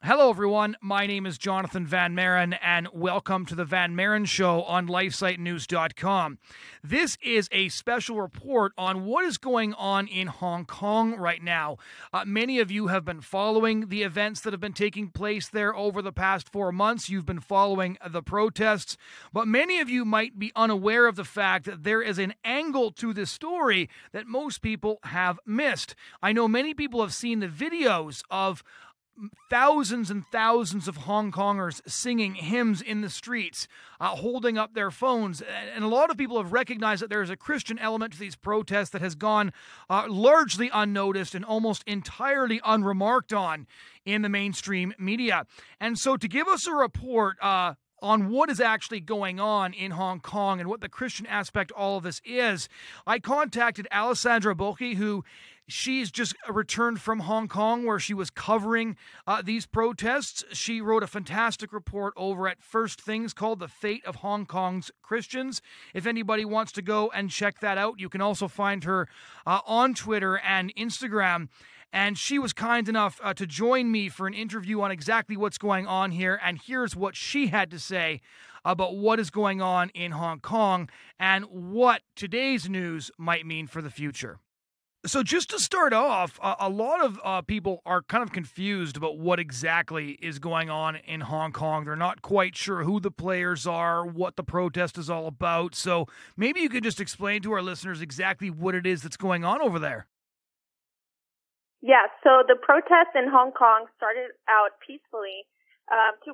Hello, everyone. My name is Jonathon Van Maren, and welcome to the Van Maren Show on LifeSiteNews.com. This is a special report on what is going on in Hong Kong right now. Many of you have been following the events that have been taking place there over the past 4 months. You've been following the protests, but many of you might be unaware of the fact that there is an angle to this story that most people have missed. I know many people have seen the videos of thousands and thousands of Hong Kongers singing hymns in the streets, holding up their phones. And a lot of people have recognized that there is a Christian element to these protests that has gone largely unnoticed and almost entirely unremarked on in the mainstream media. And so to give us a report on what is actually going on in Hong Kong and what the Christian aspect of all of this is, I contacted Alessandra Bocchi, who she's just returned from Hong Kong where she was covering these protests. She wrote a fantastic report over at First Things called The Fate of Hong Kong's Christians. If anybody wants to go and check that out, you can also find her on Twitter and Instagram. And she was kind enough to join me for an interview on exactly what's going on here. And here's what she had to say about what is going on in Hong Kong and what today's news might mean for the future. So just to start off, a lot of people are kind of confused about what exactly is going on in Hong Kong. They're not quite sure who the players are, what the protest is all about. So maybe you could just explain to our listeners exactly what it is that's going on over there. Yeah, so the protests in Hong Kong started out peacefully to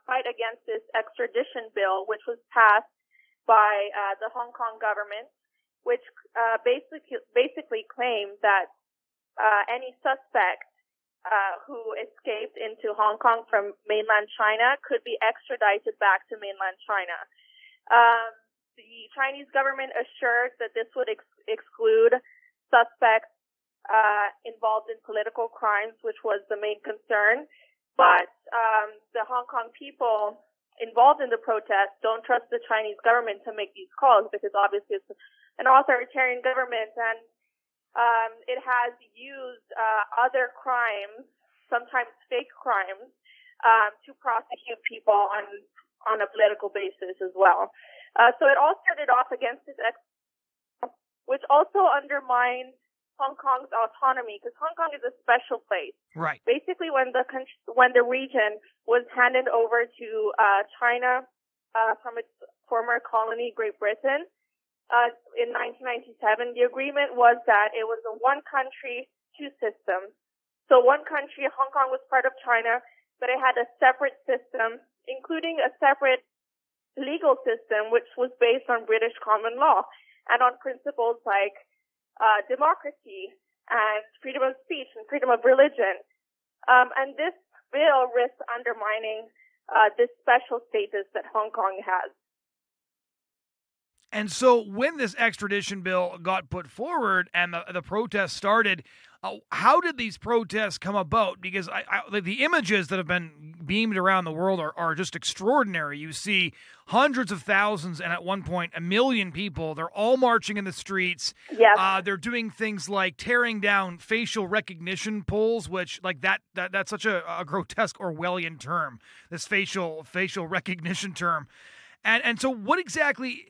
fight against this extradition bill, which was passed by the Hong Kong government, which basically claimed that any suspect who escaped into Hong Kong from mainland China could be extradited back to mainland China. The Chinese government assured that this would exclude suspects involved in political crimes, which was the main concern. But the Hong Kong people involved in the protest don't trust the Chinese government to make these calls because obviously it's an authoritarian government and it has used other crimes, sometimes fake crimes, to prosecute people on a political basis as well. So it all started off against this, which also undermined Hong Kong's autonomy, because Hong Kong is a special place. Right. Basically, when the region was handed over to China from its former colony, Great Britain, in 1997, the agreement was that it was a one country, two systems. So one country, Hong Kong was part of China, but it had a separate system, including a separate legal system, which was based on British common law and on principles like democracy and freedom of speech and freedom of religion. And this bill risks undermining this special status that Hong Kong has. And so when this extradition bill got put forward and the protests started, how did these protests come about? Because the images that have been beamed around the world are just extraordinary. You see hundreds of thousands and at one point 1 million people. They're all marching in the streets. Yes. They're doing things like tearing down facial recognition poles, which like that's such a grotesque Orwellian term, this facial recognition term. And so what exactly...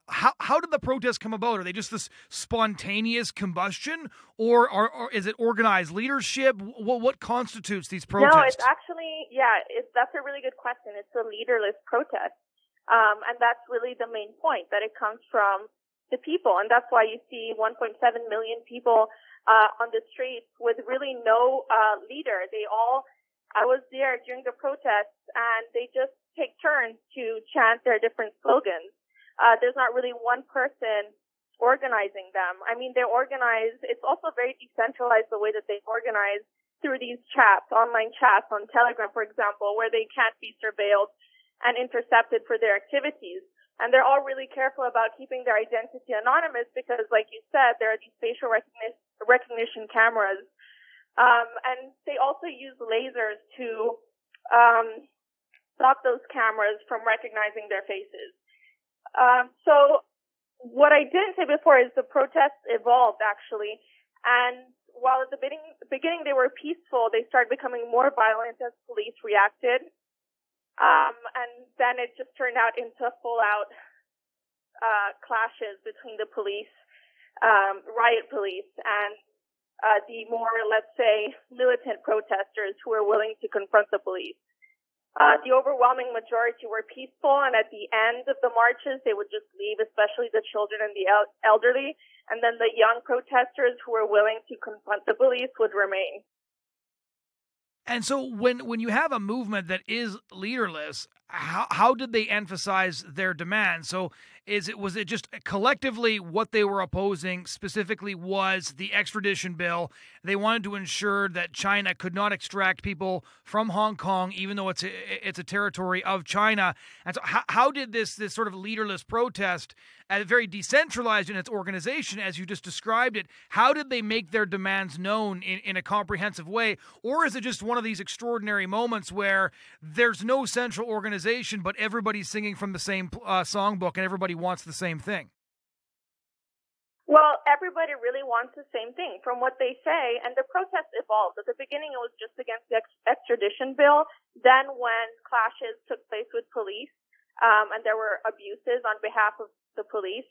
How did the protests come about? Are they just this spontaneous combustion, or is it organized leadership? What constitutes these protests? No, it's actually, that's a really good question. It's a leaderless protest. And that's really the main point, that it comes from the people. And that's why you see 1.7 million people on the streets with really no leader. I was there during the protests, and they just take turns to chant their different slogans. There's not really one person organizing them. I mean, they're organized. It's also very decentralized the way that they organize through these chats, online chats on Telegram, for example, where they can't be surveilled and intercepted for their activities. And they're all really careful about keeping their identity anonymous because, like you said, there are these facial recognition cameras. And they also use lasers to stop those cameras from recognizing their faces. So what I didn't say before is the protests evolved, actually. And while at the beginning they were peaceful, they started becoming more violent as police reacted. And then it just turned out into full-out clashes between the police, riot police, and the more, let's say, militant protesters who were willing to confront the police. The overwhelming majority were peaceful, and at the end of the marches, they would just leave, especially the children and the elderly, and then the young protesters who were willing to confront the police would remain. And so when you have a movement that is leaderless, how did they emphasize their demands? So was it just collectively what they were opposing specifically was the extradition bill? They wanted to ensure that China could not extract people from Hong Kong, even though it's a territory of China. And so how did this sort of leaderless protest, very decentralized in its organization, as you just described it, how did they make their demands known in a comprehensive way? Or is it just one of these extraordinary moments where there's no central organization, but everybody's singing from the same songbook and everybody wants the same thing? Well, everybody really wants the same thing from what they say, and the protest evolved. At the beginning, it was just against the extradition bill. Then when clashes took place with police, and there were abuses on behalf of the police,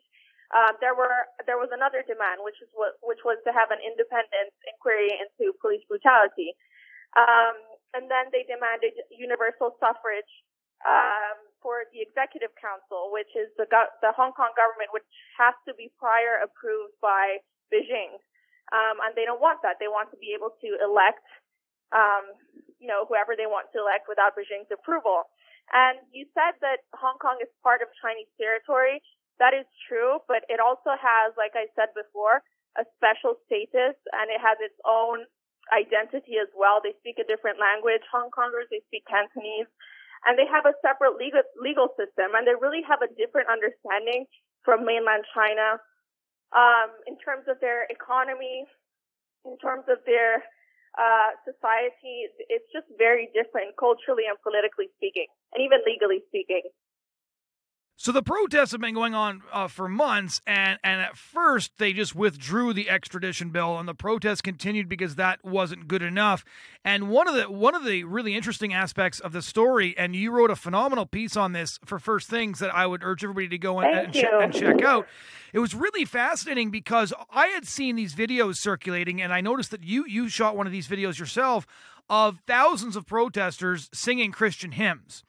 there was another demand, which was to have an independent inquiry into police brutality. And then they demanded universal suffrage for the executive council, which is the Hong Kong government, which has to be prior approved by Beijing. And they don't want that. They want to be able to elect, whoever they want to elect without Beijing's approval. And you said that Hong Kong is part of Chinese territory. That is true, but it also has, like I said before, a special status, and it has its own identity as well. They speak a different language. Hong Kongers, they speak Cantonese. And they have a separate legal system, and they really have a different understanding from mainland China in terms of their economy, in terms of their society. It's just very different culturally and politically speaking, and even legally speaking. So the protests have been going on for months, and at first they just withdrew the extradition bill, and the protests continued because that wasn't good enough. And one of the really interesting aspects of the story, and you wrote a phenomenal piece on this for First Things that I would urge everybody to go and check out. It was really fascinating because I had seen these videos circulating, and I noticed that you shot one of these videos yourself of thousands of protesters singing Christian hymns,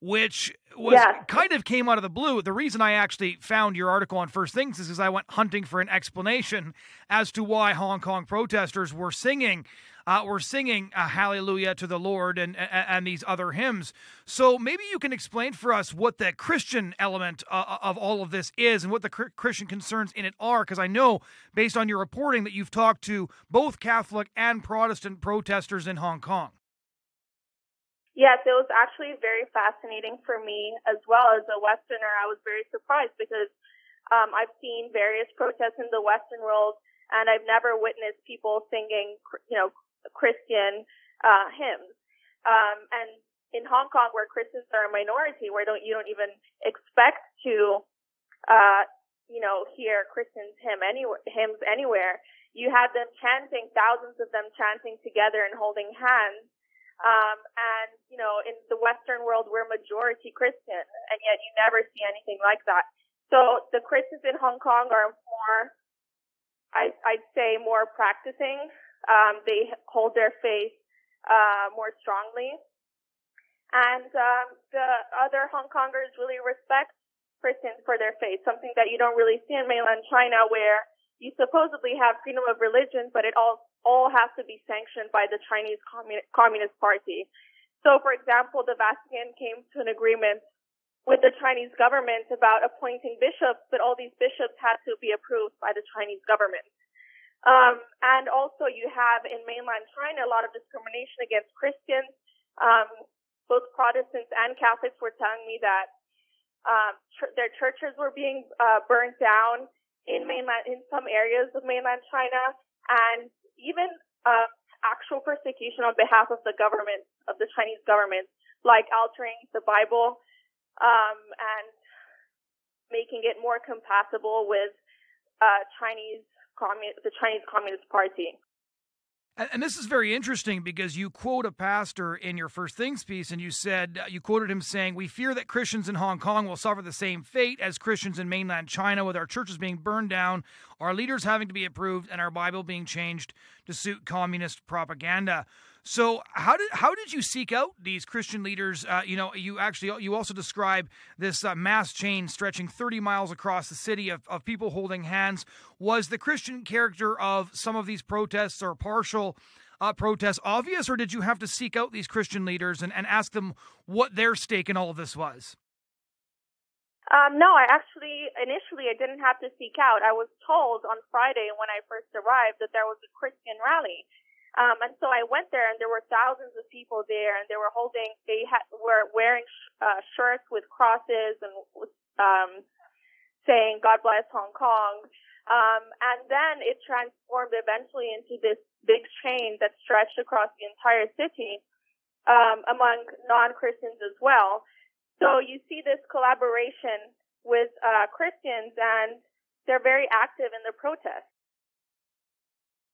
which was kind of came out of the blue. The reason I actually found your article on First Things is because I went hunting for an explanation as to why Hong Kong protesters were singing Hallelujah to the Lord and these other hymns. So maybe you can explain for us what the Christian element of all of this is and what the Christian concerns in it are, because I know, based on your reporting, that you've talked to both Catholic and Protestant protesters in Hong Kong. Yes, it was actually very fascinating for me as well as a Westerner. I was very surprised because I've seen various protests in the Western world, and I've never witnessed people singing, Christian hymns. And in Hong Kong, where Christians are a minority, where you don't even expect to, hear Christian hymns anywhere, you had them chanting, thousands of them chanting together and holding hands. In the Western world, we're majority Christian, and yet you never see anything like that. So the Christians in Hong Kong are more, I'd say, more practicing. They hold their faith more strongly. And the other Hong Kongers really respect Christians for their faith, something that you don't really see in mainland China, where you supposedly have freedom of religion, but it all has to be sanctioned by the Chinese Communist Party. So, for example, the Vatican came to an agreement with the Chinese government about appointing bishops, but all these bishops had to be approved by the Chinese government. And also you have in mainland China a lot of discrimination against Christians. Both Protestants and Catholics were telling me that their churches were being burned down in some areas of mainland China, and even actual persecution on behalf of the government, of the Chinese government, like altering the Bible and making it more compatible with the Chinese Communist Party. And this is very interesting because you quote a pastor in your First Things piece, and you said, you quoted him saying, "We fear that Christians in Hong Kong will suffer the same fate as Christians in mainland China, with our churches being burned down, our leaders having to be approved, and our Bible being changed to suit communist propaganda." So how did you seek out these Christian leaders? You also describe this mass chain stretching 30 miles across the city of people holding hands. Was the Christian character of some of these protests or partial protests obvious, or did you have to seek out these Christian leaders and ask them what their stake in all of this was? No, initially I didn't have to seek out. I was told on Friday when I first arrived that there was a Christian rally. And so I went there, and there were thousands of people there, and were wearing shirts with crosses and saying "God bless Hong Kong." And then it transformed eventually into this big chain that stretched across the entire city, among non-Christians as well. So you see this collaboration with Christians, and they're very active in the protest.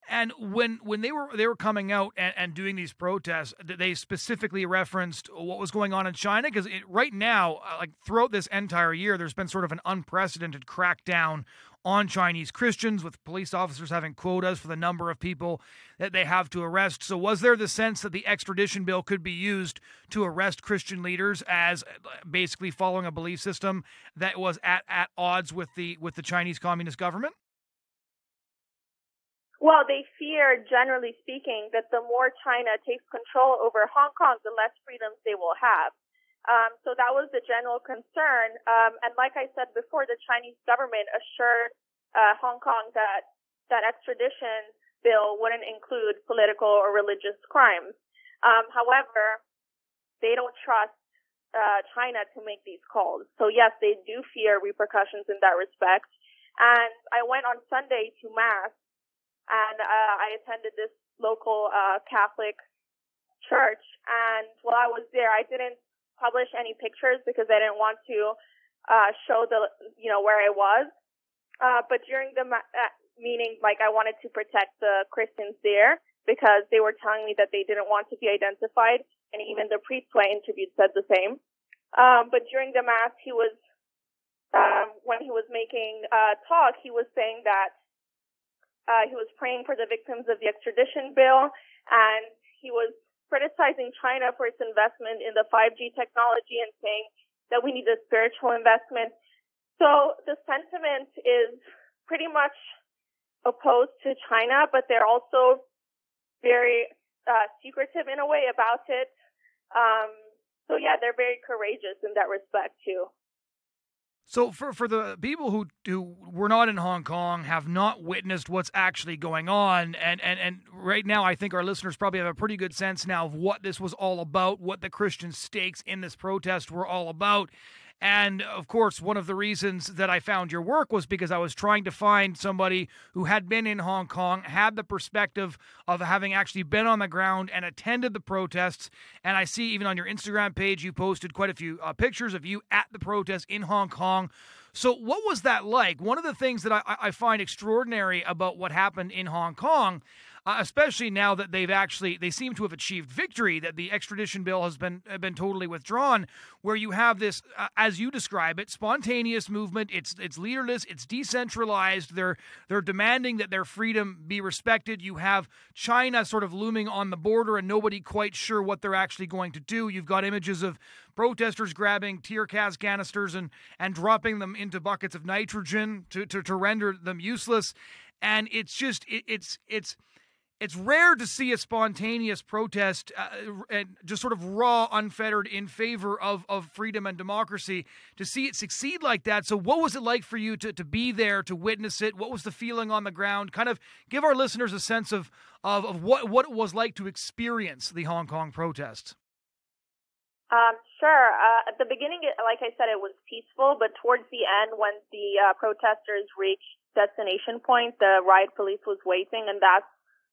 And when they were coming out and doing these protests, they specifically referenced what was going on in China, because right now, like throughout this entire year, there's been sort of an unprecedented crackdown on Chinese Christians, with police officers having quotas for the number of people that they have to arrest. So was there the sense that the extradition bill could be used to arrest Christian leaders as basically following a belief system that was at odds with the Chinese Communist government? Well, they fear, generally speaking, that the more China takes control over Hong Kong, the less freedoms they will have. So that was the general concern. And like I said before, the Chinese government assured Hong Kong that extradition bill wouldn't include political or religious crimes. However, they don't trust China to make these calls. So yes, they do fear repercussions in that respect. And I went on Sunday to Mass, and I attended this local Catholic church. And while I was there, I didn't publish any pictures because I didn't want to show where I was. But during the meeting, I wanted to protect the Christians there because they were telling me that they didn't want to be identified, and even the priest who I interviewed said the same. But during the Mass, when he was making a talk, he was saying that he was praying for the victims of the extradition bill, and he was criticizing China for its investment in the 5G technology and saying that we need a spiritual investment. So the sentiment is pretty much opposed to China, but they're also very secretive in a way about it. So yeah, they're very courageous in that respect too. So for the people who were not in Hong Kong, have not witnessed what's actually going on, and right now I think our listeners probably have a pretty good sense now of what this was all about, what the Christian stakes in this protest were all about. And of course, one of the reasons that I found your work was because I was trying to find somebody who had been in Hong Kong, had the perspective of having actually been on the ground and attended the protests. And I see even on your Instagram page, you posted quite a few pictures of you at the protest in Hong Kong. So what was that like? One of the things that I find extraordinary about what happened in Hong Kong, especially now that they seem to have achieved victory, that the extradition bill has been totally withdrawn, where you have this, as you describe it, spontaneous movement. It's leaderless, it's decentralized. They're demanding that their freedom be respected. You have China sort of looming on the border and nobody quite sure what they're actually going to do. You've got images of protesters grabbing tear gas canisters and dropping them into buckets of nitrogen to render them useless. And it's just it's rare to see a spontaneous protest and just sort of raw, unfettered, in favor of freedom and democracy, to see it succeed like that. So what was it like for you to be there, to witness it? What was the feeling on the ground? Kind of give our listeners a sense of what it was like to experience the Hong Kong protests. Sure. At the beginning, like I said, it was peaceful, but towards the end, when the protesters reached destination point, the riot police was waiting, and that's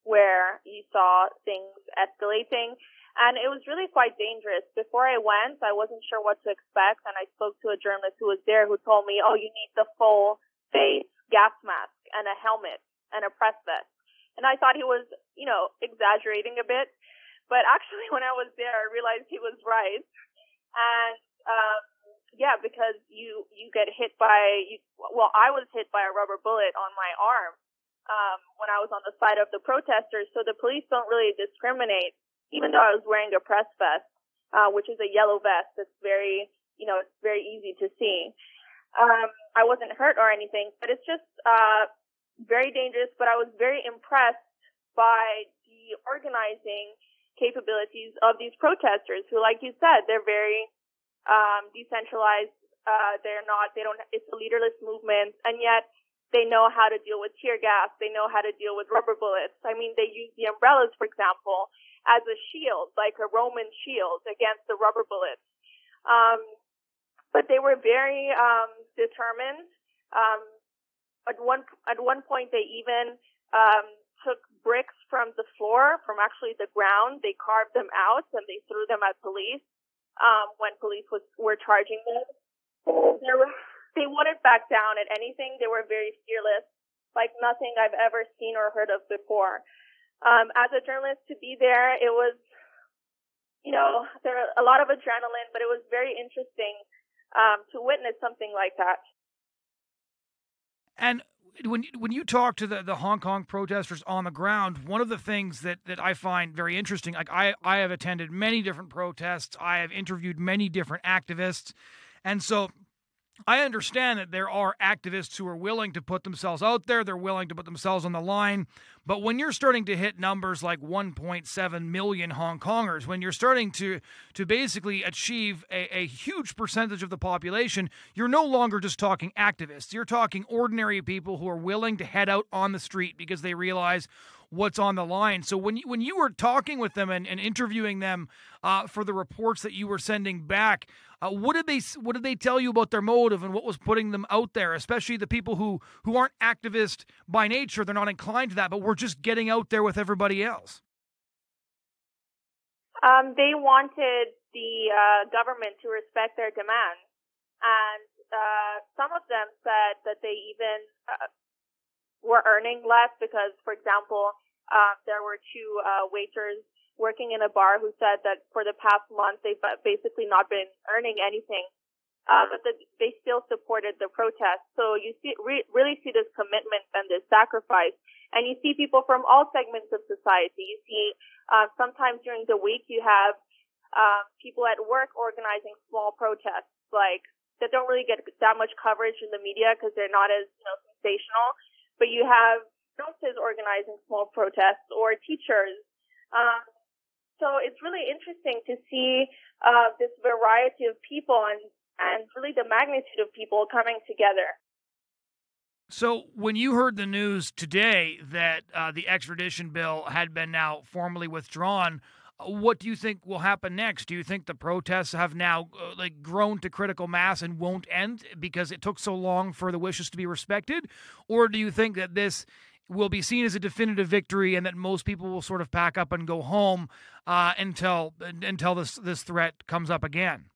where you saw things escalating. And it was really quite dangerous. Before I went, I wasn't sure what to expect, and I spoke to a journalist who was there who told me, you need the full face gas mask and a helmet and a press vest. And I thought he was, exaggerating a bit. But actually, when I was there, I realized he was right. And because you get hit I was hit by a rubber bullet on my arm when I was on the side of the protesters. So the police don't really discriminate, even though I was wearing a press vest, which is a yellow vest. It's very, it's very easy to see. I wasn't hurt or anything, but it's just very dangerous. But I was very impressed by the organizing capabilities of these protesters who, like you said, they're very decentralized. It's a leaderless movement, and yet they know how to deal with tear gas. They know how to deal with rubber bullets. I mean, they use the umbrellas, for example, as a shield, like a Roman shield against the rubber bullets. But they were very determined. At one point, they even took bricks from the floor, from actually the ground. They carved them out and they threw them at police when police were charging them. They wouldn't back down at anything. They were very fearless, like nothing I've ever seen or heard of before. As a journalist, to be there, it was, there was a lot of adrenaline, but it was very interesting to witness something like that. And when you talk to the Hong Kong protesters on the ground, one of the things that I find very interesting, like I have attended many different protests, I have interviewed many different activists, and so I understand that there are activists who are willing to put themselves out there, they're willing to put themselves on the line, but when you're starting to hit numbers like 1.7 million Hong Kongers, when you're starting to basically achieve a huge percentage of the population, you're no longer just talking activists. You're talking ordinary people who are willing to head out on the street because they realize what's on the line. So when you were talking with them and interviewing them for the reports that you were sending back, what did they tell you about their motive and what was putting them out there, especially the people who aren't activist by nature? They're not inclined to that, but we're just getting out there with everybody else. They wanted the government to respect their demands, and some of them said that they even were earning less because, for example, there were two waiters working in a bar who said that for the past month they've basically not been earning anything, but they still supported the protest. So you really see this commitment and this sacrifice, and you see people from all segments of society. You see sometimes during the week you have people at work organizing small protests, like that don't really get that much coverage in the media because they're not as sensational. But you have nurses organizing small protests or teachers. So it's really interesting to see this variety of people and really the magnitude of people coming together. So when you heard the news today that the extradition bill had been now formally withdrawn, what do you think will happen next? Do you think the protests have now grown to critical mass and won't end because it took so long for the wishes to be respected? Or do you think that this will be seen as a definitive victory and that most people will sort of pack up and go home until this threat comes up again?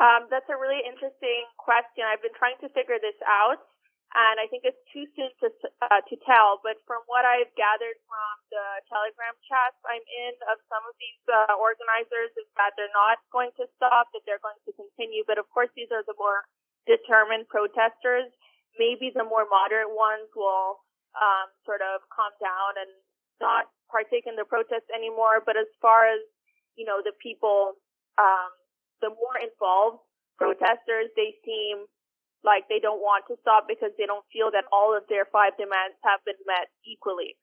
That's a really interesting question. I've been trying to figure this out, and I think it's too soon to tell. But from what I've gathered from the Telegram chats I'm in of some of these organizers, is that they're not going to stop, that they're going to continue. But of course, these are the more determined protesters. Maybe the more moderate ones will sort of calm down and not partake in the protests anymore. But as far as the people, the more involved protesters, they seem like they don't want to stop because they don't feel that all of their 5 demands have been met equally.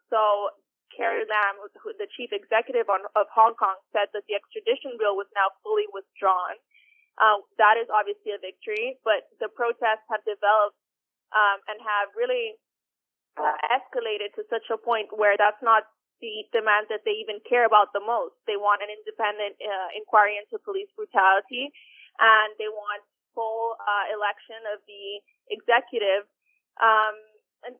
So Carrie Lam, the chief executive of Hong Kong, said that the extradition bill was now fully withdrawn. That is obviously a victory, but the protests have developed and have really escalated to such a point where that's not the demand that they even care about the most. They want an independent inquiry into police brutality, and they want full election of the executive. And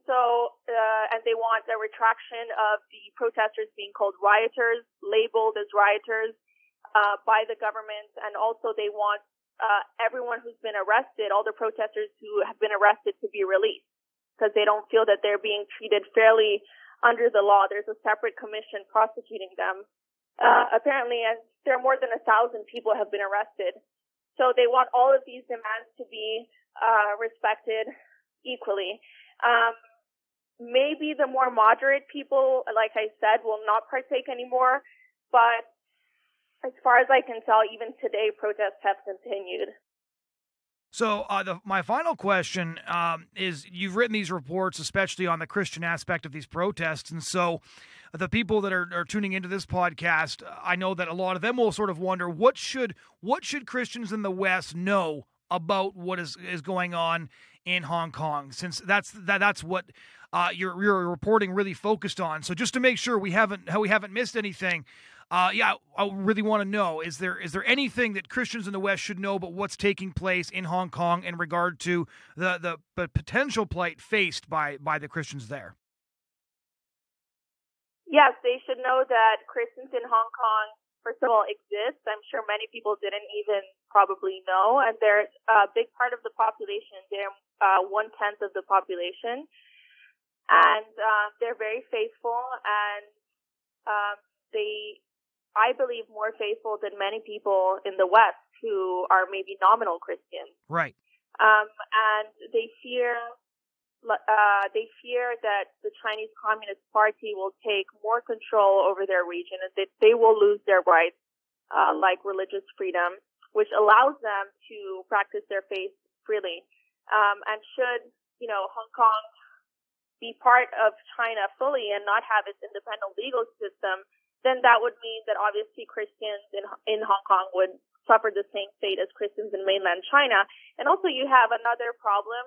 they want a retraction of the protesters being called rioters, labeled as rioters by the government, and also they want everyone who's been arrested, all the protesters who have been arrested, to be released. because they don't feel that they're being treated fairly under the law. There's a separate commission prosecuting them. Apparently, and there are more than 1,000 people have been arrested. So they want all of these demands to be respected equally. Maybe the more moderate people, like I said, will not partake anymore. But as far as I can tell, even today, protests have continued. So my final question is, you've written these reports, especially on the Christian aspect of these protests. And so the people that are tuning into this podcast, I know that a lot of them will sort of wonder, what should Christians in the West know about what is going on in Hong Kong, since that's what your reporting really focused on. So just to make sure we haven't missed anything, I really want to know, is there anything that Christians in the West should know about what's taking place in Hong Kong in regard to the potential plight faced by the Christians there? Yes, they should know that Christians in Hong Kong, first of all, exist. I'm sure many people didn't even probably know, and they're a big part of the population. They're 1/10 of the population, and they're very faithful, and I believe, more faithful than many people in the West who are maybe nominal Christians. Right. And they fear that the Chinese Communist Party will take more control over their region, and that they will lose their rights, like religious freedom, which allows them to practice their faith freely. And should, Hong Kong be part of China fully and not have its independent legal system, then that would mean that obviously Christians in Hong Kong would suffer the same fate as Christians in mainland China. And also you have another problem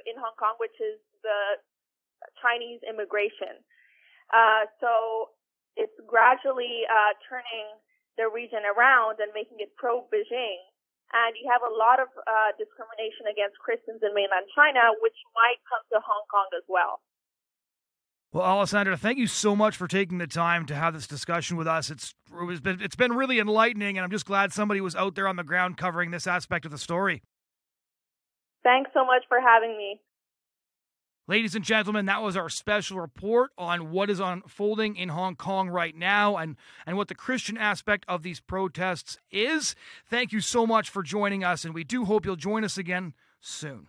in Hong Kong, which is the Chinese immigration. So it's gradually turning the region around and making it pro-Beijing. And you have a lot of discrimination against Christians in mainland China, which might come to Hong Kong as well. Well, Alessandra, thank you so much for taking the time to have this discussion with us. It's been really enlightening, and I'm just glad somebody was out there on the ground covering this aspect of the story. Thanks so much for having me. Ladies and gentlemen, that was our special report on what is unfolding in Hong Kong right now and what the Christian aspect of these protests is. Thank you so much for joining us, and we do hope you'll join us again soon.